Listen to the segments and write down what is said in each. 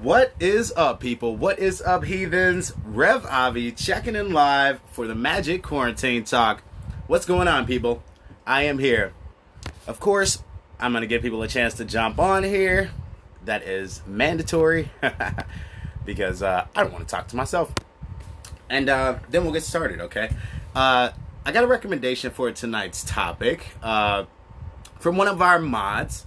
What is up, people? What is up, heathens? Rev Avi checking in live for the Magic Quarantine Talk. What's going on, people? I am here. Of course, I'm going to give people a chance to jump on here. That is mandatory because I don't want to talk to myself. And then we'll get started, okay? I got a recommendation for tonight's topic from one of our mods.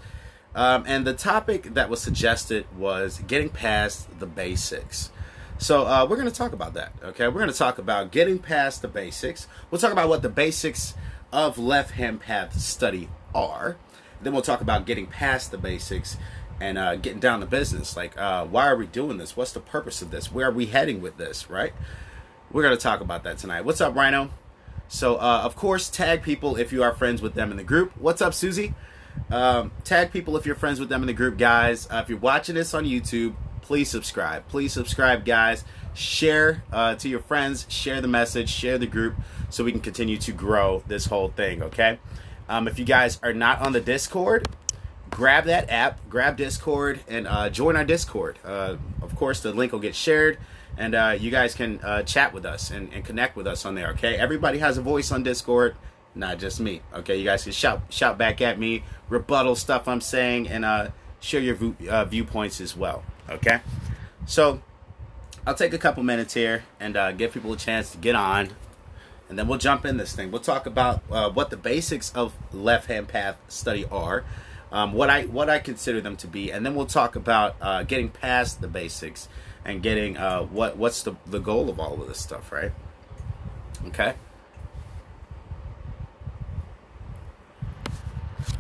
And the topic that was suggested was getting past the basics. So we're going to talk about that, okay? We're going to talk about getting past the basics. We'll talk about what the basics of left-hand path study are. Then we'll talk about getting past the basics and getting down to business. Like, why are we doing this? What's the purpose of this? Where are we heading with this, right? We're going to talk about that tonight. What's up, Rhino? So, of course, tag people if you are friends with them in the group. What's up, Susie? Tag people if you're friends with them in the group, guys. If you're watching this on YouTube, please subscribe. Please subscribe, guys. Share to your friends. Share the message. Share the group so we can continue to grow this whole thing, okay? If you guys are not on the Discord, grab that app, grab Discord, and join our Discord. Of course, the link will get shared, and you guys can chat with us and connect with us on there, okay? Everybody has a voice on Discord. Not just me, okay? You guys can shout back at me, rebuttal stuff I'm saying, and share your viewpoints as well, okay? So I'll take a couple minutes here and give people a chance to get on, and then we'll jump in this thing. We'll talk about what the basics of left-hand path study are, what I consider them to be, and then we'll talk about getting past the basics and getting what's the goal of all of this stuff, right? Okay.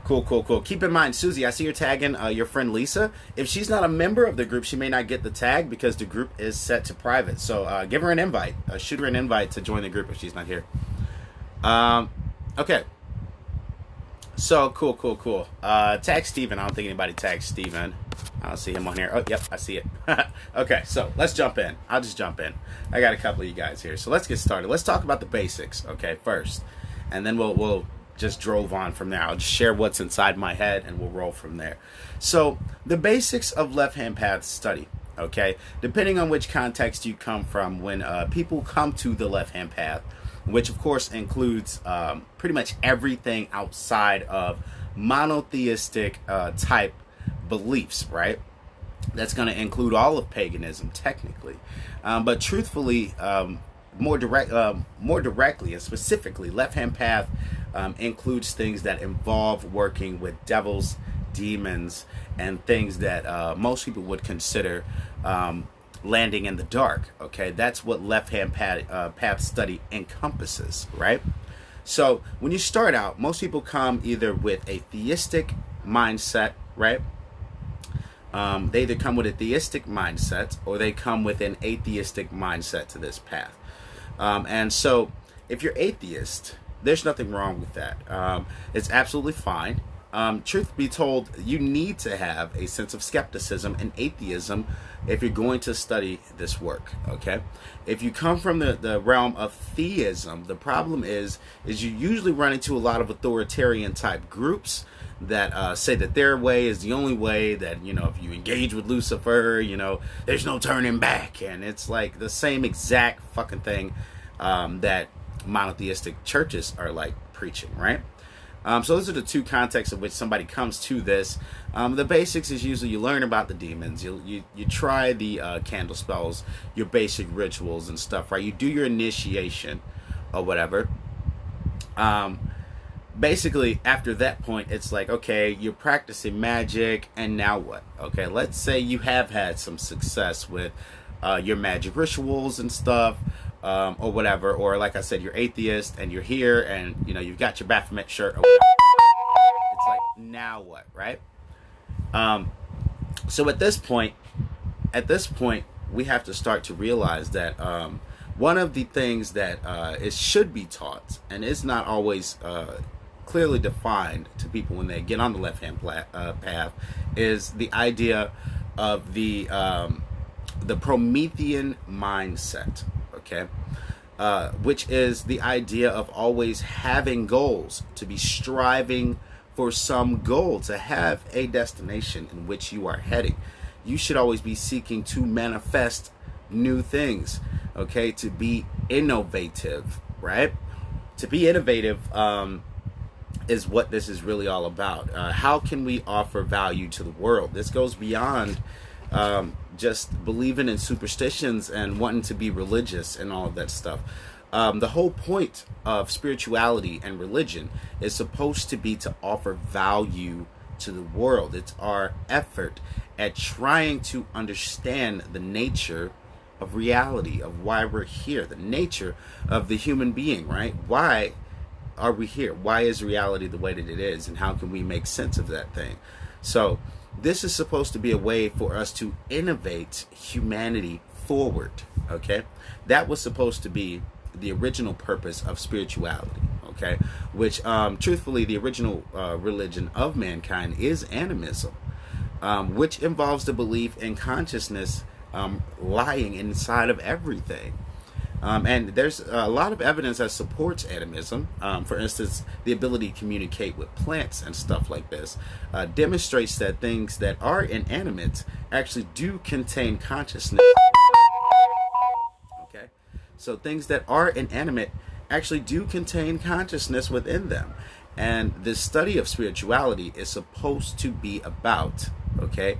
Cool. Keep in mind, Susie, I see you're tagging your friend Lisa. If she's not a member of the group, she may not get the tag because the group is set to private. So give her an invite. Shoot her an invite to join the group if she's not here. Okay. So, cool. Tag Steven. I don't think anybody tagged Steven. I don't see him on here. Oh, yep, I see it. Okay, so let's jump in. I'll just jump in. I got a couple of you guys here. So let's get started. Let's talk about the basics, okay, first. And then we'll just drove on from there. I'll just share what's inside my head and we'll roll from there. So the basics of left-hand path study, okay, depending on which context you come from, when people come to the left-hand path, which of course includes pretty much everything outside of monotheistic type beliefs, right? That's going to include all of paganism technically, but truthfully, more directly and specifically, left-hand path includes things that involve working with devils, demons, and things that most people would consider landing in the dark. Okay, that's what left-hand path study encompasses, right? So when you start out, most people come either with a theistic mindset, right? They either come with a theistic mindset or they come with an atheistic mindset to this path. And so if you're atheist, there's nothing wrong with that. It's absolutely fine. Truth be told, you need to have a sense of skepticism and atheism if you're going to study this work, okay? If you come from the realm of theism, the problem is you usually run into a lot of authoritarian type groups that say that their way is the only way, that, you know, if you engage with Lucifer, you know, there's no turning back. And it's like the same exact fucking thing that monotheistic churches are like preaching, right? So those are the two contexts in which somebody comes to this. The basics is usually you learn about the demons, you try the candle spells, your basic rituals and stuff, right? You do your initiation or whatever. Basically, after that point, it's like, okay, you're practicing magic, and now what? Okay, let's say you have had some success with your magic rituals and stuff, or whatever, or like I said, you're atheist, and you're here, and, you know, you've got your Baphomet shirt, or whatever. It's like, now what, right? So at this point, we have to start to realize that one of the things that it should be taught, and is not always clearly defined to people when they get on the left-hand path, is the idea of the Promethean mindset, okay? Which is the idea of always having goals, to be striving for some goal, to have a destination in which you are heading. you should always be seeking to manifest new things, okay? To be innovative, right? To be innovative is what this is really all about. How can we offer value to the world? This goes beyond just believing in superstitions and wanting to be religious and all of that stuff. The whole point of spirituality and religion is supposed to be to offer value to the world. It's our effort at trying to understand the nature of reality, of why we're here, the nature of the human being, right? Why are we here? Why is reality the way that it is? And how can we make sense of that thing? So this is supposed to be a way for us to innovate humanity forward, okay? That was supposed to be the original purpose of spirituality, okay? Which, truthfully, the original religion of mankind is animism, which involves the belief in consciousness lying inside of everything. And there's a lot of evidence that supports animism. For instance, the ability to communicate with plants and stuff like this demonstrates that things that are inanimate actually do contain consciousness. Okay, so things that are inanimate actually do contain consciousness within them. And the study of spirituality is supposed to be about, okay,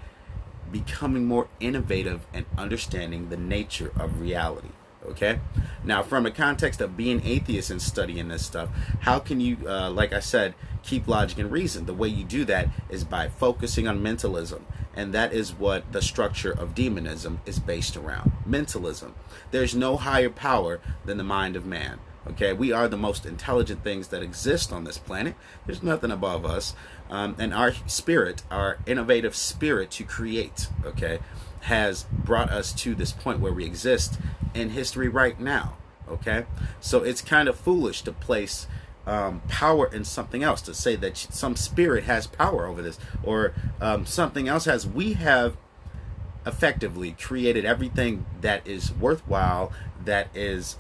becoming more innovative and understanding the nature of reality. Okay, now from a context of being atheist and studying this stuff, how can you, like I said, keep logic and reason? The way you do that is by focusing on mentalism, and that is what the structure of demonism is based around. Mentalism. There's no higher power than the mind of man. Okay, we are the most intelligent things that exist on this planet. There's nothing above us, and our spirit, our innovative spirit to create, okay, has brought us to this point where we exist in history right now. Okay, so it's kind of foolish to place power in something else, to say that some spirit has power over this, or something else has. We have effectively created everything that is worthwhile, that is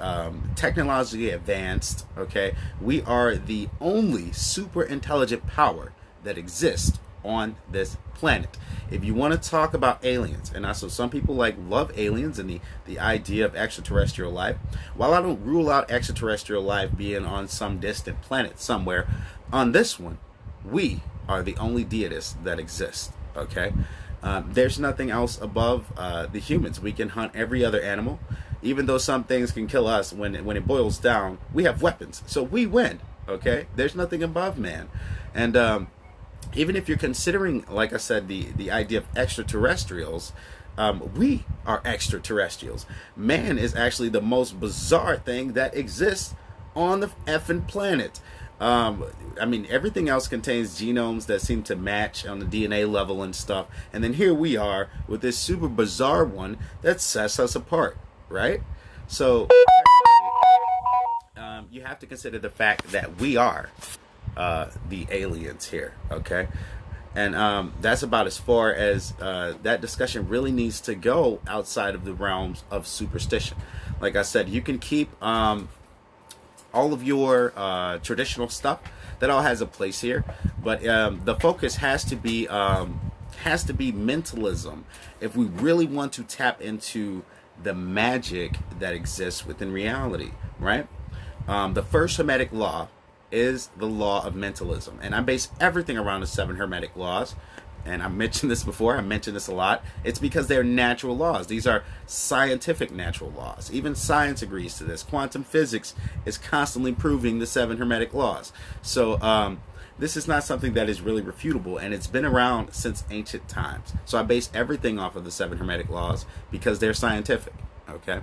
technologically advanced. Okay, we are the only super intelligent power that exists on this planet. If you want to talk about aliens, and also some people love aliens and the idea of extraterrestrial life, while I don't rule out extraterrestrial life being on some distant planet somewhere, on this one, we are the only deities that exist. Okay, there's nothing else above the humans. We can hunt every other animal, even though some things can kill us. When it boils down, we have weapons, so we win. Okay, there's nothing above man, and even if you're considering, like I said, the idea of extraterrestrials, we are extraterrestrials. Man is actually the most bizarre thing that exists on the effing planet. I mean, everything else contains genomes that seem to match on the DNA level and stuff. And then here we are with this super bizarre one that sets us apart, right? So you have to consider the fact that we are the aliens here, okay? And that's about as far as that discussion really needs to go outside of the realms of superstition. Like I said, you can keep all of your traditional stuff. That all has a place here, but the focus has to be mentalism if we really want to tap into the magic that exists within reality, right? The first Hermetic law is the law of mentalism, and I base everything around the 7 Hermetic laws. And I mentioned this before, I mentioned this a lot. It's because they're natural laws. These are scientific natural laws. Even science agrees to this. Quantum physics is constantly proving the 7 Hermetic laws. So this is not something that is really refutable, and it's been around since ancient times. So I base everything off of the 7 Hermetic laws because they're scientific, okay?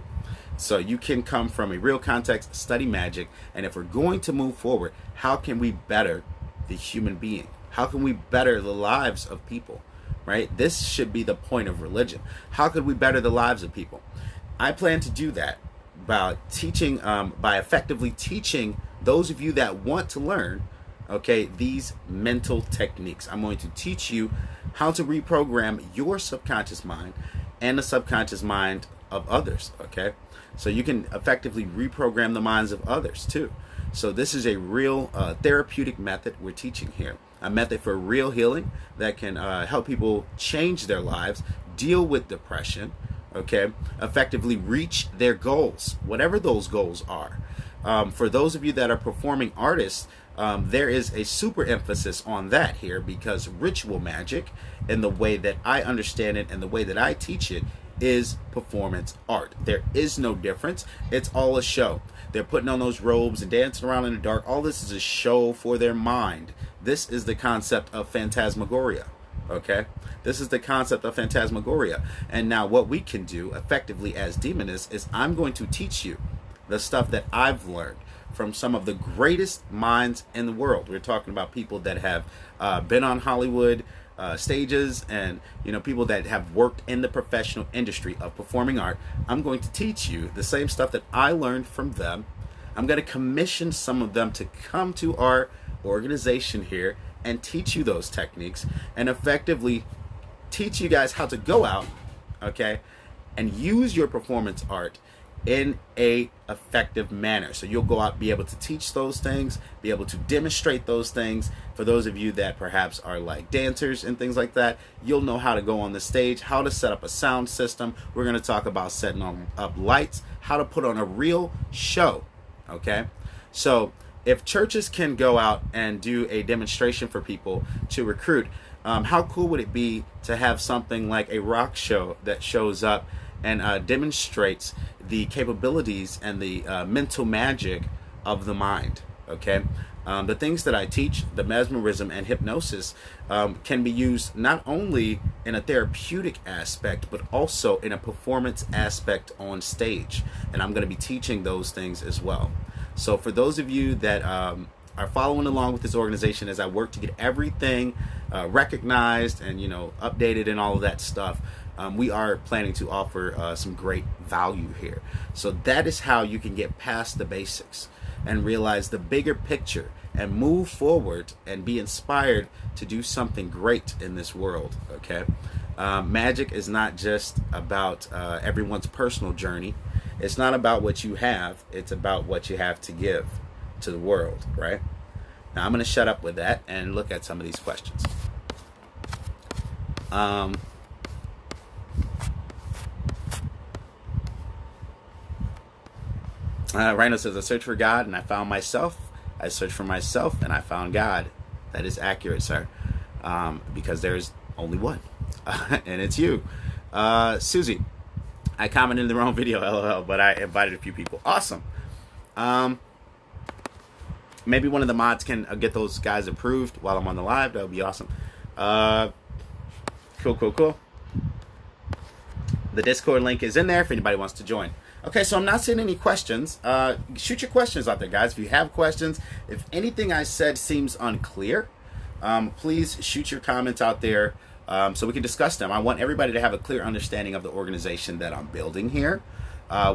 So you can come from a real context, study magic, and if we're going to move forward, how can we better the human being? How can we better the lives of people, right? This should be the point of religion. How could we better the lives of people? I plan to do that by teaching, by effectively teaching those of you that want to learn, okay, these mental techniques. I'm going to teach you how to reprogram your subconscious mind and the subconscious mind of others, okay? So you can effectively reprogram the minds of others too. So this is a real therapeutic method we're teaching here. a method for real healing that can help people change their lives, deal with depression, okay, effectively reach their goals, whatever those goals are. For those of you that are performing artists, there is a super emphasis on that here, because ritual magic, in the way that I understand it and the way that I teach it, is performance art. There is no difference. It's all a show. They're putting on those robes and dancing around in the dark. All this is a show for their mind. This is the concept of phantasmagoria. Okay? This is the concept of phantasmagoria. And now what we can do effectively as demonists is I'm going to teach you the stuff that I've learned from some of the greatest minds in the world. We're talking about people that have been on Hollywood stages, and people that have worked in the professional industry of performing art. I'm going to teach you the same stuff that I learned from them. I'm going to commission some of them to come to our organization here and teach you those techniques, and effectively teach you guys how to go out, okay, and use your performance art in a effective manner. So you'll go out, be able to teach those things, be able to demonstrate those things. For those of you that perhaps are like dancers and things like that, you'll know how to go on the stage, how to set up a sound system. We're going to talk about setting up lights, how to put on a real show, okay? So if churches can go out and do a demonstration for people to recruit, how cool would it be to have something like a rock show that shows up and demonstrates the capabilities and the mental magic of the mind, okay? The things that I teach, the mesmerism and hypnosis, can be used not only in a therapeutic aspect, but also in a performance aspect on stage. And I'm going to be teaching those things as well. So for those of you that are following along with this organization as I work to get everything recognized and updated and all of that stuff, we are planning to offer some great value here. So that is how you can get past the basics and realize the bigger picture and move forward and be inspired to do something great in this world, okay? Magic is not just about everyone's personal journey. It's not about what you have. It's about what you have to give to the world, right? Now I'm going to shut up with that and look at some of these questions. Rhino says, I searched for God and I found myself. I searched for myself and I found God. That is accurate, sir. Because there's only one. And it's you. Susie, I commented in the wrong video, LOL, but I invited a few people. Awesome. Maybe one of the mods can get those guys approved while I'm on the live. That would be awesome. Cool. The Discord link is in there if anybody wants to join. Okay, so I'm not seeing any questions. Shoot your questions out there, guys. If you have questions, if anything I said seems unclear, please shoot your comments out there so we can discuss them. I want everybody to have a clear understanding of the organization that I'm building here.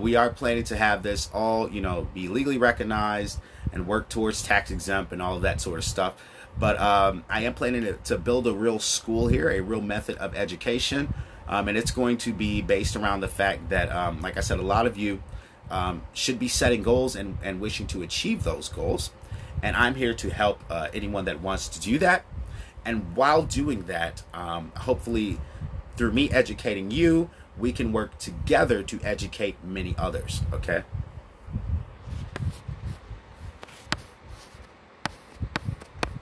We are planning to have this all, be legally recognized and work towards tax exempt and all of that sort of stuff. But I am planning to build a real school here, a real method of education. And it's going to be based around the fact that, like I said, a lot of you should be setting goals and wishing to achieve those goals. And I'm here to help anyone that wants to do that. And while doing that, hopefully through me educating you, we can work together to educate many others, okay?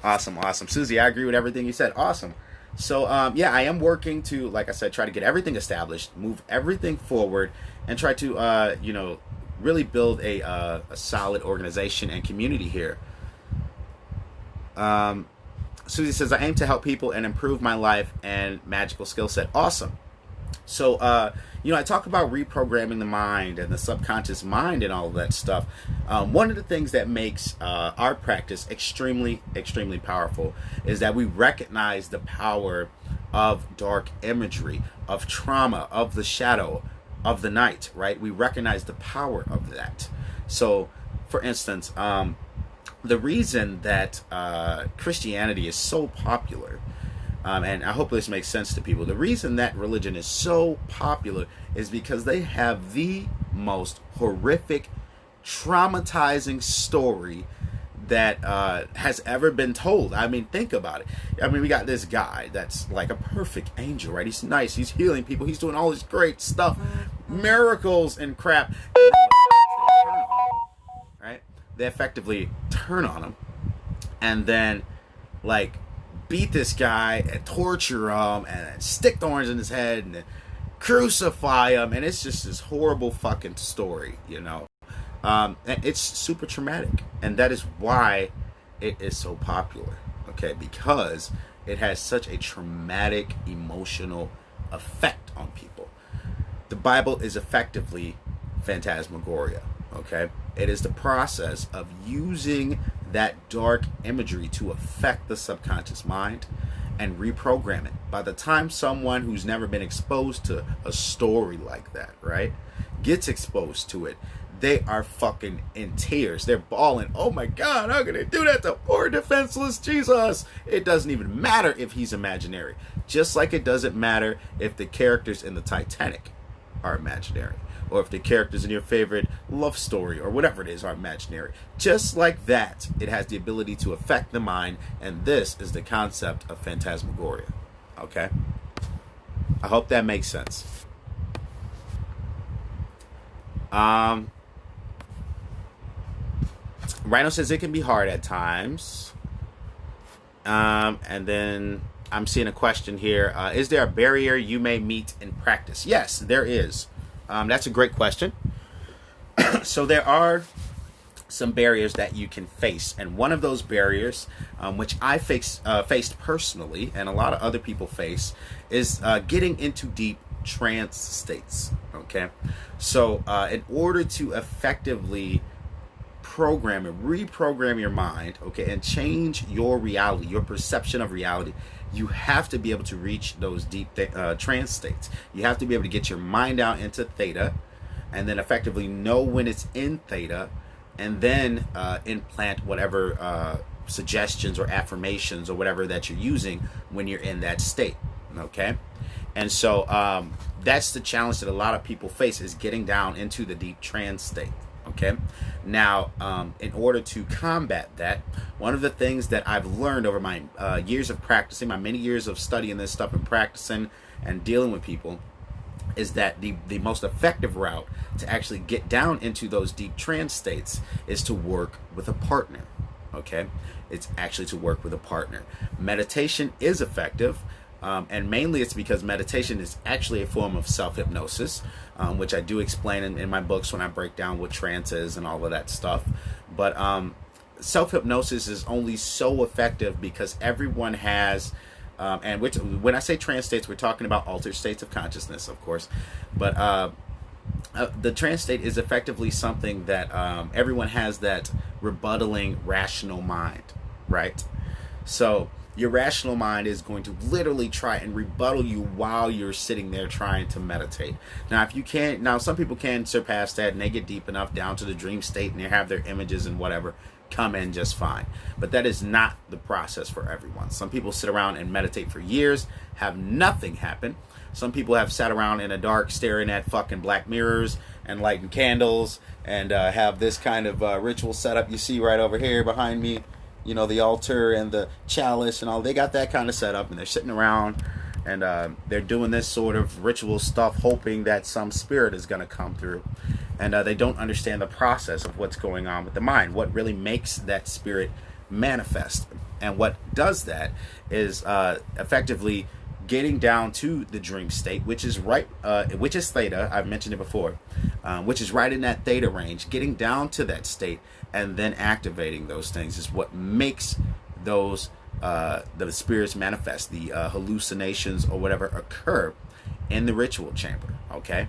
Awesome. Susie, I agree with everything you said. Awesome. So, yeah, I am working to, like I said, try to get everything established, move everything forward, and try to, really build a solid organization and community here. Susie says, I aim to help people and improve my life and magical skill set. Awesome. So, I talk about reprogramming the mind and the subconscious mind and all of that stuff. One of the things that makes our practice extremely, extremely powerful is that we recognize the power of dark imagery, of trauma, of the shadow, of the night, right? We recognize the power of that. So, for instance, the reason that Christianity is so popular, and I hope this makes sense to people. The reason that religion is so popular is because they have the most horrific, traumatizing story that has ever been told. I mean, think about it. I mean, we got this guy that's like a perfect angel, right? He's nice. He's healing people. He's doing all this great stuff, miracles and crap. Right? They effectively turn on him, and then like beat this guy and torture him and stick thorns in his head and crucify him, and it's just this horrible fucking story, you know. And it's super traumatic, and that is why it is so popular, okay? Because it has such a traumatic emotional effect on people. The Bible is effectively phantasmagoria, okay? It is the process of using that dark imagery to affect the subconscious mind and reprogram it. By the time someone who's never been exposed to a story like that, right, gets exposed to it, they are fucking in tears. They're bawling, oh my God, how can they do that to poor defenseless Jesus? It doesn't even matter if he's imaginary. Just like it doesn't matter if the characters in the Titanic are imaginary, or if the characters in your favorite love story or whatever it is are imaginary. Just like that, it has the ability to affect the mind, and this is the concept of phantasmagoria. Okay? I hope that makes sense. Rhino says it can be hard at times. And then I'm seeing a question here. Is there a barrier you may meet in practice? Yes, there is. That's a great question. So there are some barriers that you can face. And one of those barriers, which I faced personally, and a lot of other people face, is getting into deep trance states. Okay? So in order to effectively program and reprogram your mind, okay, and change your reality, your perception of reality, you have to be able to reach those deep trance states. You have to be able to get your mind out into theta, and then effectively know when it's in theta, and then implant whatever suggestions or affirmations or whatever that you're using when you're in that state. Okay? And so that's the challenge that a lot of people face, is getting down into the deep trance state. Okay, now in order to combat that, one of the things that I've learned over my years of practicing, my many years of studying this stuff and practicing and dealing with people, is that the most effective route to actually get down into those deep trance states is to work with a partner. Okay, it's actually to work with a partner. Meditation is effective. And mainly it's because meditation is actually a form of self-hypnosis, which I do explain in my books when I break down what trance is and all of that stuff. But self-hypnosis is only so effective because everyone has, and when I say trance states, we're talking about altered states of consciousness, of course. But the trance state is effectively something that everyone has, that rebuttaling rational mind, right? So your rational mind is going to literally try and rebuttal you while you're sitting there trying to meditate. Now, if you can't, now some people can surpass that and they get deep enough down to the dream state and they have their images and whatever come in just fine. But that is not the process for everyone. Some people sit around and meditate for years, have nothing happen. Some people have sat around in the dark staring at fucking black mirrors and lighting candles and have this kind of ritual setup you see right over here behind me. You know, the altar and the chalice and all. They got that kind of setup, and they're sitting around and they're doing this sort of ritual stuff, hoping that some spirit is going to come through. And they don't understand the process of what's going on with the mind, what really makes that spirit manifest. And what does that is effectively getting down to the dream state, which is which is theta. I've mentioned it before, which is right in that theta range. Getting down to that state and then activating those things is what makes those the spirits manifest, the hallucinations or whatever occur in the ritual chamber. Okay,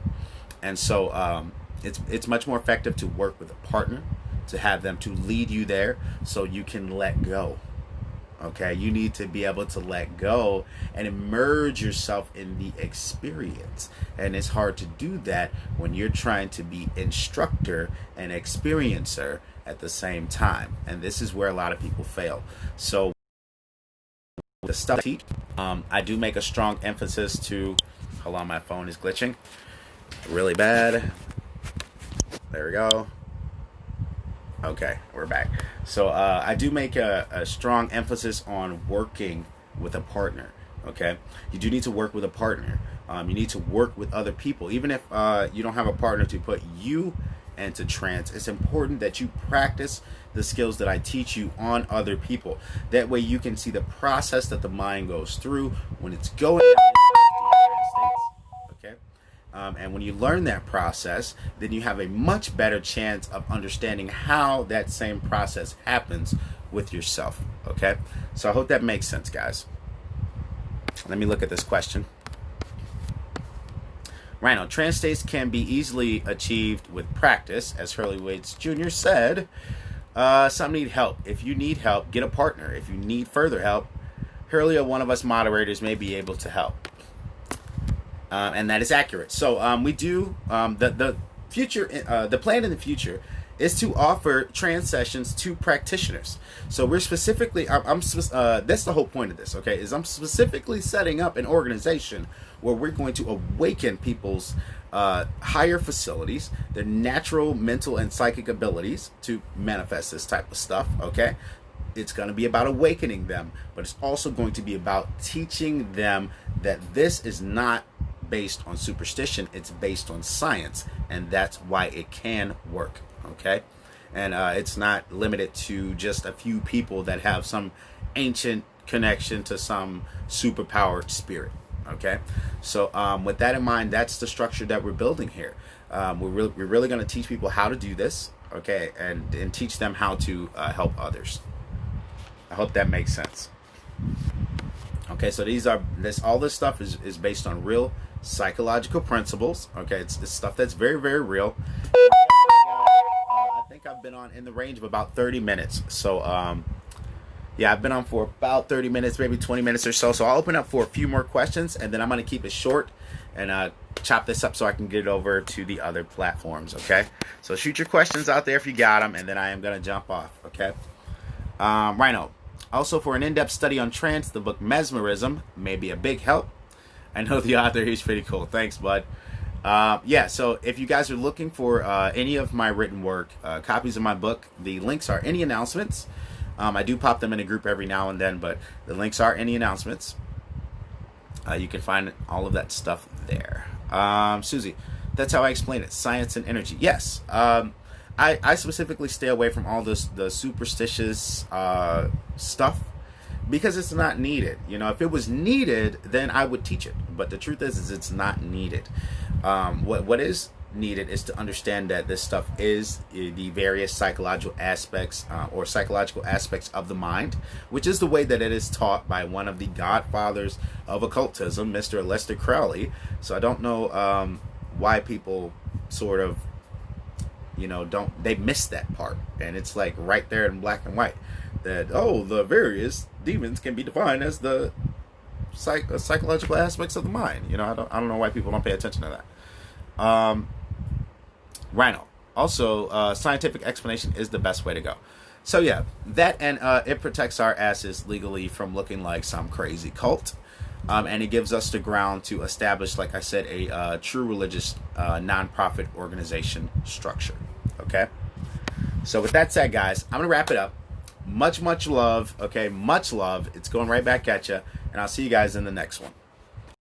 and so it's much more effective to work with a partner, to have them to lead you there so you can let go. Okay, you need to be able to let go and immerse yourself in the experience. And it's hard to do that when you're trying to be instructor and experiencer at the same time. And this is where a lot of people fail. So the stuff I teach, I do make a strong emphasis to, hold on, my phone is glitching really bad. There we go. Okay, we're back. So I do make a strong emphasis on working with a partner. Okay, you do need to work with a partner. You need to work with other people, even if you don't have a partner to put you into trance. It's important that you practice the skills that I teach you on other people. That way, you can see the process that the mind goes through when it's going down into these trance states. Okay. And when you learn that process, then you have a much better chance of understanding how that same process happens with yourself. Okay? So I hope that makes sense, guys. Let me look at this question. Rhino, trance states can be easily achieved with practice. As Hurley Waits Jr. said, some need help. If you need help, get a partner. If you need further help, Hurley or one of us moderators may be able to help. And that is accurate. So we do the future. The plan in the future is to offer trance sessions to practitioners. So we're specifically. That's the whole point of this. Okay, is I'm specifically setting up an organization where we're going to awaken people's higher facilities, their natural mental and psychic abilities to manifest this type of stuff. Okay. It's going to be about awakening them, but it's also going to be about teaching them that this is not based on superstition, it's based on science, and that's why it can work. Okay, and it's not limited to just a few people that have some ancient connection to some superpowered spirit. Okay, so with that in mind, that's the structure that we're building here. We're really going to teach people how to do this. Okay, and teach them how to help others. I hope that makes sense. Okay, so all this stuff is based on real psychological principles. Okay, it's stuff that's very, very real. I think I've been on in the range of about 30 minutes. So, yeah, I've been on for about 30 minutes, maybe 20 minutes or so. So I'll open up for a few more questions, and then I'm going to keep it short and chop this up so I can get it over to the other platforms. Okay, so shoot your questions out there if you got them, and then I am going to jump off. Okay, Rhino. Also, for an in-depth study on trance, the book Mesmerism may be a big help. I know the author, he's pretty cool. Thanks, bud. Yeah, so if you guys are looking for any of my written work, copies of my book, the links are in the announcements. I do pop them in a group every now and then, but the links are in the announcements. You can find all of that stuff there. Susie, that's how I explain it. Science and energy. Yes. I specifically stay away from all the superstitious stuff because it's not needed. You know, if it was needed, then I would teach it. But the truth is it's not needed. What is needed is to understand that this stuff is the various psychological aspects of the mind, which is the way that it is taught by one of the godfathers of occultism, Mr. Aleister Crowley. So I don't know why people sort of, they miss that part. And it's like right there in black and white that, the various demons can be defined as the psychological aspects of the mind. I don't know why people don't pay attention to that. Rhino. Also, scientific explanation is the best way to go. So yeah, that, and it protects our asses legally from looking like some crazy cult. And it gives us the ground to establish, like I said, a true religious non-profit organization structure. Okay? So with that said, guys, I'm going to wrap it up. Much love. Okay? Much love. It's going right back at you. And I'll see you guys in the next one.